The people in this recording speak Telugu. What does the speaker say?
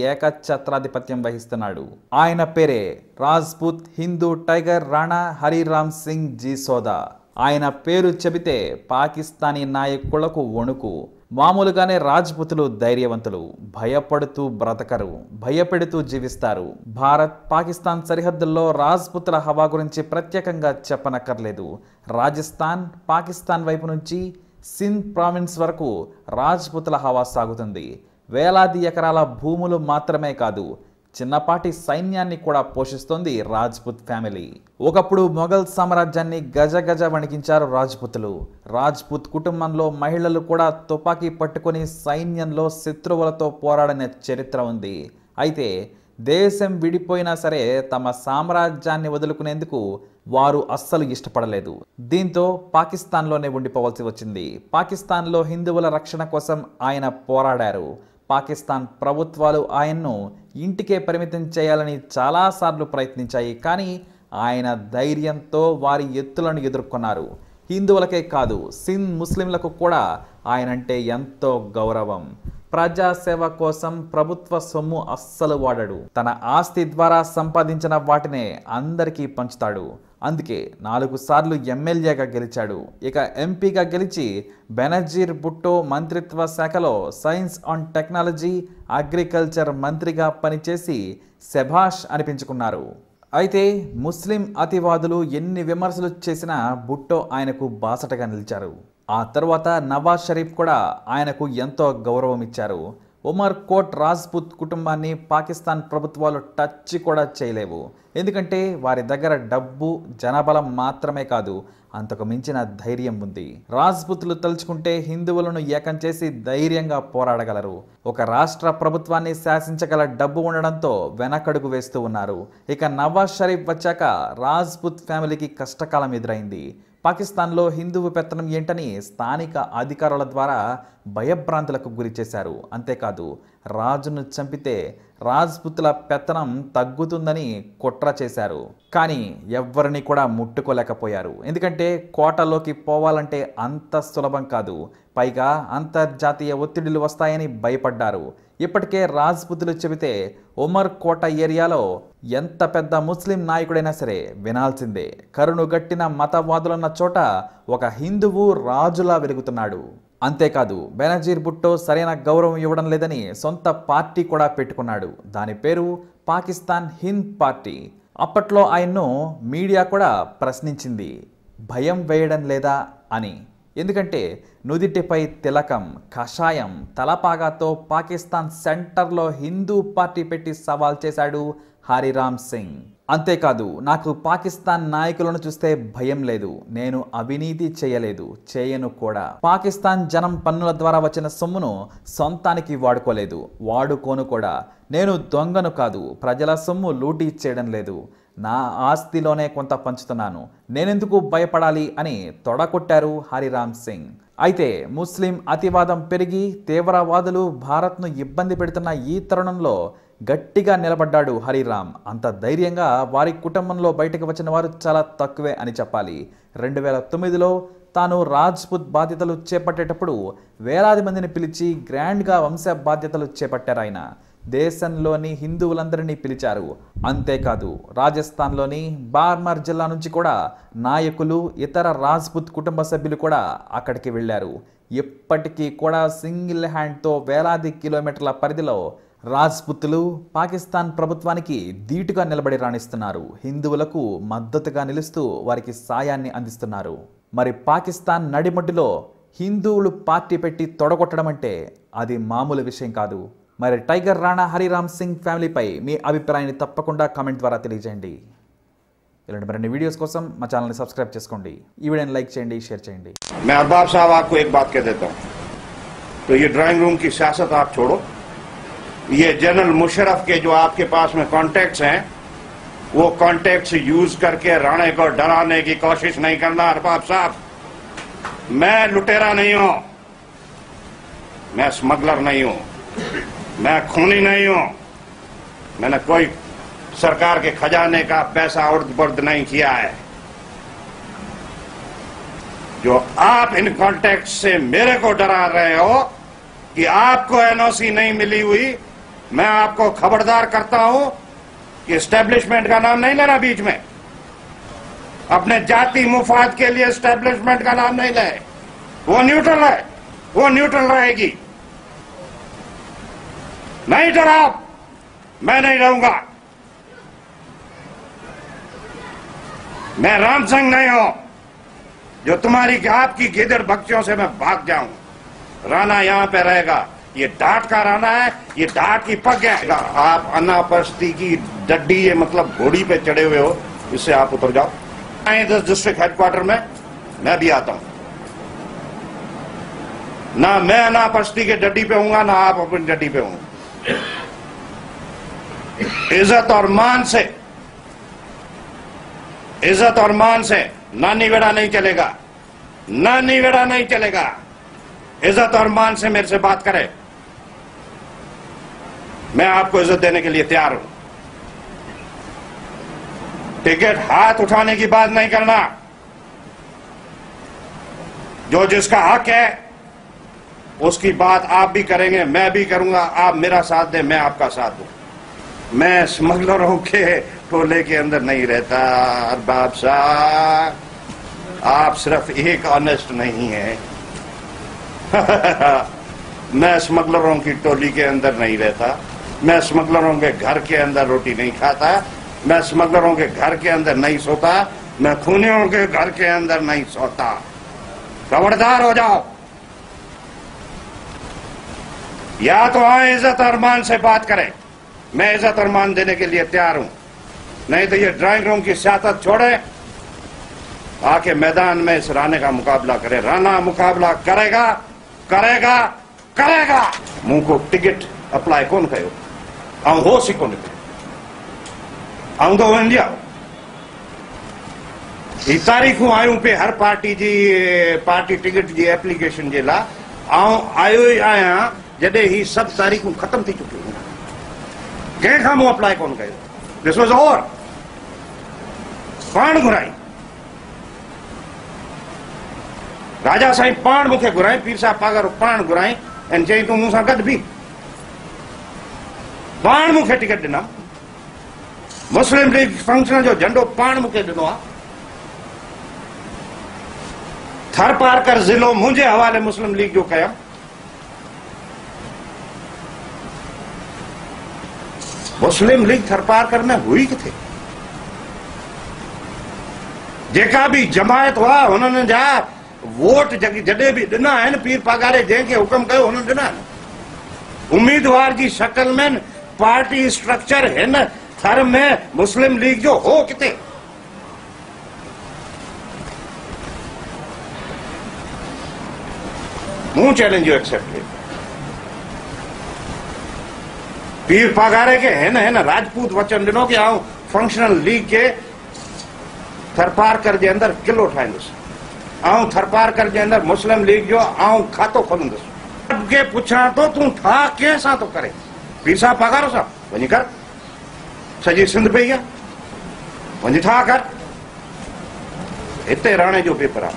ఏకఛత్రాధిపత్యం వహిస్తున్నాడు. ఆయన పేరే రాజ్పుత్ హిందూ టైగర్ రాణా హరిరామ్ సింగ్ జీ సోదా. ఆయన పేరు చెబితే పాకిస్తానీ నాయకులకు వణుకు. మామూలుగానే రాజ్పుతులు ధైర్యవంతులు, భయపడుతూ బ్రతకరు, భయపెడుతూ జీవిస్తారు. భారత్ పాకిస్తాన్ సరిహద్దుల్లో రాజ్పుతుల హవా గురించి ప్రత్యేకంగా చెప్పనక్కర్లేదు. రాజస్థాన్ పాకిస్తాన్ వైపు నుంచి సింధ్ ప్రావిన్స్ వరకు రాజ్పుతుల హవా సాగుతుంది. వేలాది ఎకరాల భూములు మాత్రమే కాదు, చిన్నపాటి సైన్యాన్ని కూడా పోషిస్తోంది రాజ్పుత్ ఫ్యామిలీ. ఒకప్పుడు మొఘల్ సామ్రాజ్యాన్ని గజగజ వణికించారు రాజ్పుతులు. రాజ్పుత్ కుటుంబంలో మహిళలు కూడా తుపాకీ పట్టుకొని సైన్యంలో శత్రువులతో పోరాడిన చరిత్ర ఉంది. అయితే దేశం విడిపోయినా సరే తమ సామ్రాజ్యాన్ని వదులుకునేందుకు వారు అస్సలు ఇష్టపడలేదు. దీంతో పాకిస్తాన్లోనే ఉండిపోవాల్సి వచ్చింది. పాకిస్తాన్లో హిందువుల రక్షణ కోసం ఆయన పోరాడారు. పాకిస్తాన్ ప్రభుత్వాలు ఆయన్ను ఇంటికే పరిమితం చేయాలని చాలాసార్లు ప్రయత్నించాయి. కానీ ఆయన ధైర్యంతో వారి ఎత్తులను ఎదుర్కొన్నారు. హిందువులకే కాదు, సింధ్ ముస్లింలకు కూడా ఆయనంటే ఎంతో గౌరవం. ప్రజాసేవ కోసం ప్రభుత్వ సొమ్ము అస్సలు వాడడు. తన ఆస్తి ద్వారా సంపాదించిన వాటినే అందరికీ పంచుతాడు. అందుకే 4 సార్లు ఎమ్మెల్యేగా గెలిచాడు. ఇక ఎంపీగా గెలిచి బెనజీర్ భుట్టో మంత్రిత్వ శాఖలో సైన్స్ అండ్ టెక్నాలజీ అగ్రికల్చర్ మంత్రిగా పనిచేసి శభాష్ అనిపించుకున్నారు. అయితే ముస్లిం అతివాదులు ఎన్ని విమర్శలు చేసినా భుట్టో ఆయనకు బాసటగా నిలిచారు. ఆ తర్వాత నవాజ్ షరీఫ్ కూడా ఆయనకు ఎంతో గౌరవం ఇచ్చారు. ఉమర్ కోట్ రాజ్పుత్ కుటుంబాన్ని పాకిస్తాన్ ప్రభుత్వాలు టచ్ కూడా చేయలేవు. ఎందుకంటే వారి దగ్గర డబ్బు, జనబలం మాత్రమే కాదు, అంతకు మించిన ధైర్యం ఉంది. రాజ్పుతులు తలుచుకుంటే హిందువులను ఏకం చేసి ధైర్యంగా పోరాడగలరు. ఒక రాష్ట్ర ప్రభుత్వాన్ని శాసించగల డబ్బు ఉండడంతో వెనకడుగు వేస్తూ ఉన్నారు. ఇక నవాజ్ షరీఫ్ వచ్చాక రాజ్పుత్ ఫ్యామిలీకి కష్టకాలం ఎదురైంది. పాకిస్తాన్లో హిందువు పెత్తనం ఏంటని స్థానిక అధికారుల ద్వారా భయభ్రాంతులకు గురి చేశారు. అంతేకాదు రాజును చంపితే రాజ్పుతుల పెత్తనం తగ్గుతుందని కుట్ర చేశారు. కానీ ఎవ్వరిని కూడా ముట్టుకోలేకపోయారు. ఎందుకంటే కోటలోకి పోవాలంటే అంత సులభం కాదు. పైగా అంతర్జాతీయ ఒత్తిడులు వస్తాయని భయపడ్డారు. ఇప్పటికే రాజ్పుతులు చెబితే ఉమర్ కోట ఏరియాలో ఎంత పెద్ద ముస్లిం నాయకుడైనా సరే వినాల్సిందే. కరుణుగట్టిన మతవాదులున్న చోట ఒక హిందువు రాజులా వెలుగుతున్నాడు. అంతేకాదు బెనజీర్ భుట్టో సరైన గౌరవం ఇవ్వడం లేదని సొంత పార్టీ కూడా పెట్టుకున్నాడు. దాని పేరు పాకిస్తాన్ హింద్ పార్టీ. అప్పట్లో ఆయన్ను మీడియా కూడా ప్రశ్నించింది, భయం వేయడం లేదా అని. ఎందుకంటే నుదిటిపై తిలకం, కషాయం, తలపాగాతో పాకిస్తాన్ సెంటర్లో హిందూ పార్టీ పెట్టి సవాల్ చేశాడు హరిరామ్ సింగ్. అంతేకాదు నాకు పాకిస్తాన్ నాయకులను చూస్తే భయం లేదు, నేను అవినీతి చేయలేదు, చేయను కూడా. పాకిస్తాన్ జనం పన్నుల ద్వారా వచ్చిన సొమ్మును సొంతానికి వాడుకోలేదు, వాడుకోను కూడా. నేను దొంగను కాదు, ప్రజల సొమ్ము లూటీ చేయడం లేదు, నా ఆస్తిలోనే కొంత పంచుతున్నాను, నేనెందుకు భయపడాలి అని తొడగొట్టారు హరిరామ్ సింగ్. అయితే ముస్లిం అతివాదం పెరిగి తీవ్రవాదులు భారత్ను ఇబ్బంది పెడుతున్న ఈ తరుణంలో గట్టిగా నిలబడ్డాడు హరిరామ్. అంత ధైర్యంగా వారి కుటుంబంలో బయటకు వచ్చిన వారు చాలా తక్కువే అని చెప్పాలి. 2009లో తాను రాజ్పుత్ బాధ్యతలు చేపట్టేటప్పుడు వేలాది మందిని పిలిచి గ్రాండ్గా వంశ బాధ్యతలు చేపట్టారు ఆయన. దేశంలోని హిందువులందరినీ పిలిచారు. అంతేకాదు రాజస్థాన్లోని బార్మర్ జిల్లా నుంచి కూడా నాయకులు, ఇతర రాజ్పుత్ కుటుంబ సభ్యులు కూడా అక్కడికి వెళ్ళారు. ఇప్పటికీ కూడా సింగిల్ హ్యాండ్తో వేలాది కిలోమీటర్ల పరిధిలో రాజ్పుతులు పాకిస్తాన్ ప్రభుత్వానికి ధీటుగా నిలబడి రాణిస్తున్నారు. హిందువులకు మద్దతుగా నిలుస్తూ వారికి సాయాన్ని అందిస్తున్నారు. మరి పాకిస్తాన్ నడిమొడ్డులో హిందువులు పార్టీ పెట్టి తొడగొట్టడం అంటే అది మామూలు విషయం కాదు. మరి టైగర్ రాణా హరిరామ్ సింగ్ ఫ్యామిలీపై మీ అభిప్రాయాన్ని తప్పకుండా కామెంట్ ద్వారా తెలియజేయండి. ఇలాంటి మరిన్ని వీడియోస్ కోసం మా ఛానల్ని సబ్స్క్రైబ్ చేసుకోండి. ఈ వీడియోని లైక్ చేయండి, షేర్ చేయండి. मैं अब्बास साहब आपको एक बात कह देता हूं, तो ये ड्राइंग रूम की सियासत आप छोड़ो. ये जनरल मुशर्रफ के जो आपके पास में कॉन्टैक्ट्स हैं, वो कॉन्टैक्ट्स यूज करके राणे को डराने की कोशिश नहीं करना. अरबाब साहब, मैं लुटेरा नहीं हूं, मैं स्मगलर नहीं हूं, मैं खूनी नहीं हूं, मैंने कोई सरकार के खजाने का पैसा उर्द बर्द नहीं किया है. जो आप इन कॉन्टैक्ट से मेरे को डरा रहे हो कि आपको एनओसी नहीं मिली हुई, मैं आपको खबरदार करता हूं कि एस्टेब्लिशमेंट का नाम नहीं लेना बीच में। अपने जाति मुफाद के लिए एस्टेब्लिशमेंट का नाम नहीं ले। वो न्यूट्रल है, वो न्यूट्रल रहेगी। नहीं डराओ, मैं नहीं रहूंगा। मैं राम सिंह नहीं हूं जो तुम्हारी आपकी गिदड़ बच्चों से मैं भाग जाऊं। राणा यहां पे रहेगा। ये डांट का राणा है, ये डांट की पग है। आप अनापस्थिति की डड्डी, ये मतलब घोड़ी पे चढ़े हुए हो, इससे आप उतर जाओ। इस डिस्ट्रिक्ट हेडक्वार्टर में मैं भी आता हूं। ना मैं अनापस्थिति के डड्डी पे हूंगा, ना आप अपनी डड्डी पे होंगे। इज्जत और मान से, इज्जत और मान से नानी वेड़ा नहीं चलेगा, नानी वेड़ा नहीं चलेगा। इज्जत और मान से मेरे से बात करे। मैं आपको इज्जत देने के लिए तैयार हूं। टिकट हाथ उठाने की बात नहीं करना। जो जिसका हक है उसकी बात आप भी करेंगे, मैं भी करूंगा। आप मेरा साथ दें, मैं आपका साथ दूं। मैं स्मगलरों के टोले के अंदर नहीं रहता अरबाब साहब। आप सिर्फ एक ऑनेस्ट नहीं है। मैं स्मगलरों की टोली के अंदर नहीं रहता। मैं स्मगलरों के घर के अंदर रोटी नहीं खाता। मैं स्मगलरों के घर के अंदर नहीं सोता। मैं खूनियों के घर के अंदर नहीं सोता। खबरदार हो जाओ। या तो आए इज्जत और मान से बात करें, मैं इज्जत और मान देने के लिए तैयार हूं। नहीं तो ये ड्राइंग रूम की सियासत छोड़े, आके मैदान में इस राणे का मुकाबला करे। राणा मुकाबला करेगा, करेगा, करेगा। मुंह को टिकट अप्लाई कौन कयो? आऊं हो सी कोन आऊं तो इंडिया ही तारीखूं आयूं पे हर पार्टी जी पार्टी टिकट जी एप्लीकेशन जे लाइ आऊं आयो ई आहियां जॾहिं ही सभु तारीखूं ख़तम थी चुकियूं आहिनि। कंहिंखां मूं अप्लाई कोन कयो। This was over. पाण घुराई राजा साईं, पाण मूंखे घुराई। पीर साहब पागर पाण घुराई ऐं चई तूं मूंसां गॾु बि। पाण मूंखे टिकट ॾिना। मुस्लिम लीग फंक्शन जो झंडो पाण मूंखे ॾिनो आहे। थर पारकर ज़िलो मुंहिंजे हवाले मुस्लिम लीग जो कयमि। मुस्लिम लीग थर पारकर में हुई किथे? जेका भी जमायत हुआ हुननि जा वोट जॾहिं बि ॾिना आहिनि, पीर पगारे जंहिंखे हुकम कयो हुननि ॾिना आहिनि। उम्मीदवार जी शक्ल में पार्टी स्ट्रक्चर हिन थर में मुस्लिम लीग जो हो किथे? मूं चैलेंज जो एक्सेप्ट कयो। पीर पगारे के हिन राजपूत वचन ॾिनो कि आऊं फंक्शनल लीग के थरपारकर जे अंदर किलो ठाहींदुसि। आऊं थरपारकर जे अंदर मुस्लिम लीग जो आऊं खातो खोलंदुसि। के पुछां तो तूं ठा कंहिं सां थो करे? पीर साहब पगारो सां वञी कर। सॼी सिंध पई आहे, वञी ठा कर। हिते राणे जो पेपर आहे।